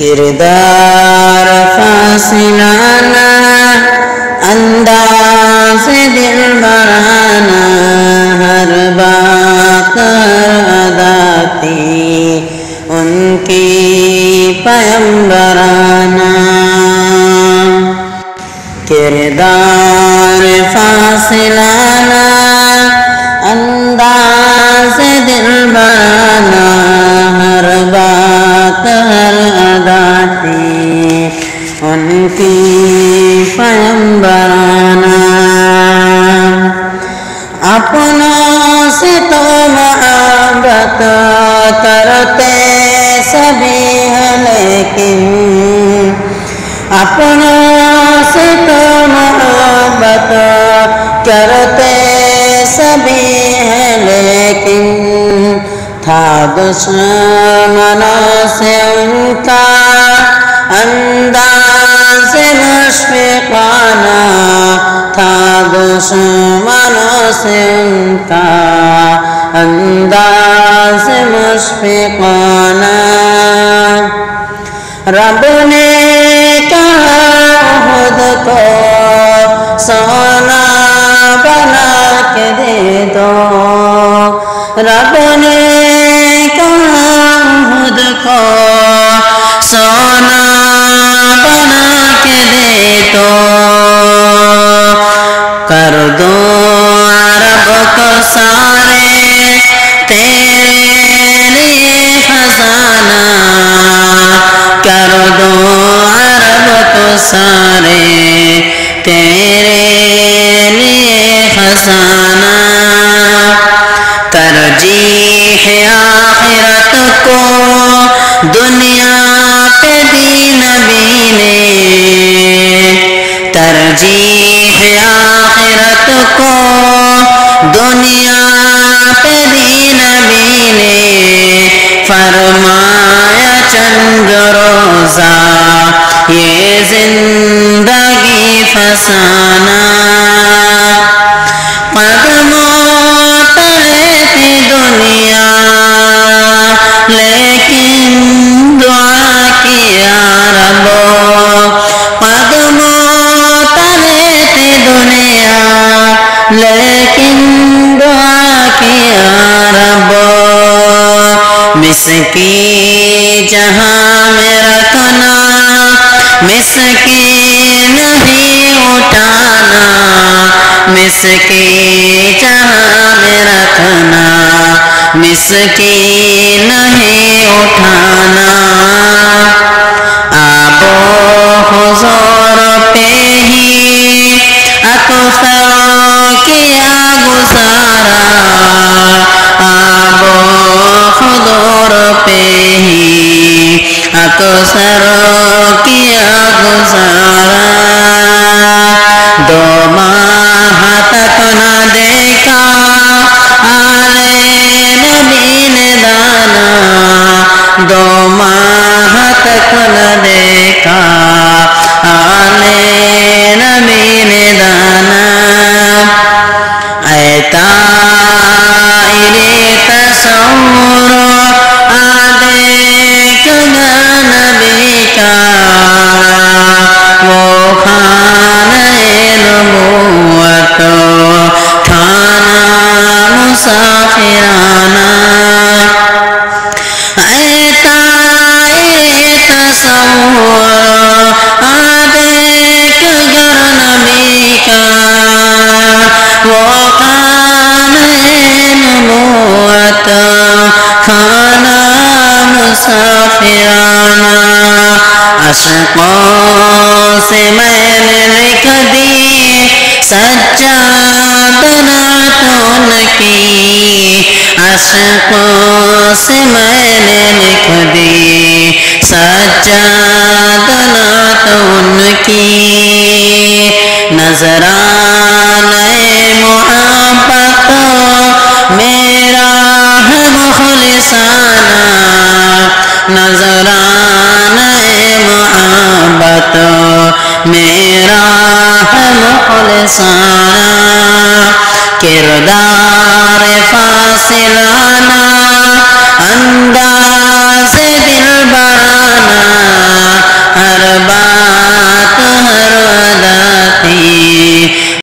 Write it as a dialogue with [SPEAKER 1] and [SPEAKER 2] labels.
[SPEAKER 1] کردار فاصلانہ انداز دل برانا ہر بات ادا تھی ان کی پیمبرانہ کردار فاصلانہ انداز دل برانا ہر بات ہر ادا تھی ان کی پیمبرانہ اپنوں سے تو محبت کرتے سبھی ہیں لیکن اپنوں سے تو محبت کرتے سبھی ہیں لیکن تھا دشمنوں سے ان کا انداز مشفقانہ تھا دشمنوں سے ان کا انداز مشفقانہ رب نے کہا احد کو سونا بنا کے دے دو رب نے کہا احد کو سونا بنا کے دے دو کر دو عرب کو سارے تیرے لیے خزانہ کر دو عرب کو سارے تیرے لیے خزانہ ترجیح آخرت کو دنیا پہ دی نبی نے ترجیح آخرت کو دنیا پہ دی نبی نے فرمایا چند روزہ یہ زندگی فسانہ قدموں تلے تھی دنیا لیکن دعا کیا رب قدموں تلے تھی دنیا لیکن دعا کیا رب مسکی جہاں میں رکھنا مسکین نہیں اٹھانا مسکی جہاں میں رکھنا مسکین نہیں اٹھانا آب و حضور پہ ہی اکثر کیا گزارا آب و حضور پہ ہی اکثر کیا گزارا دو ماہ تک نہ دیکھا آل نبی نے دانا دو ماہ تک نہ دیکھا آل نبی نے دانا اے طائر تصور دیکھ گا نبی کا وہ خانہ نبوت کھانا مسافرانہ اے طائر تصور دیکھ گا نبی کا وہ خانہ نبوت کھانا مسافرانہ عشقوں سے میں نے لکھ دی سجاد نعتوں کی عشقوں سے میں نے لکھ دی سجاد نعتوں کی نظرانے محبت میرا ہے مخلصانہ نظرانے محبت میرا ہے مخلصانہ کردار فاصلانہ انداز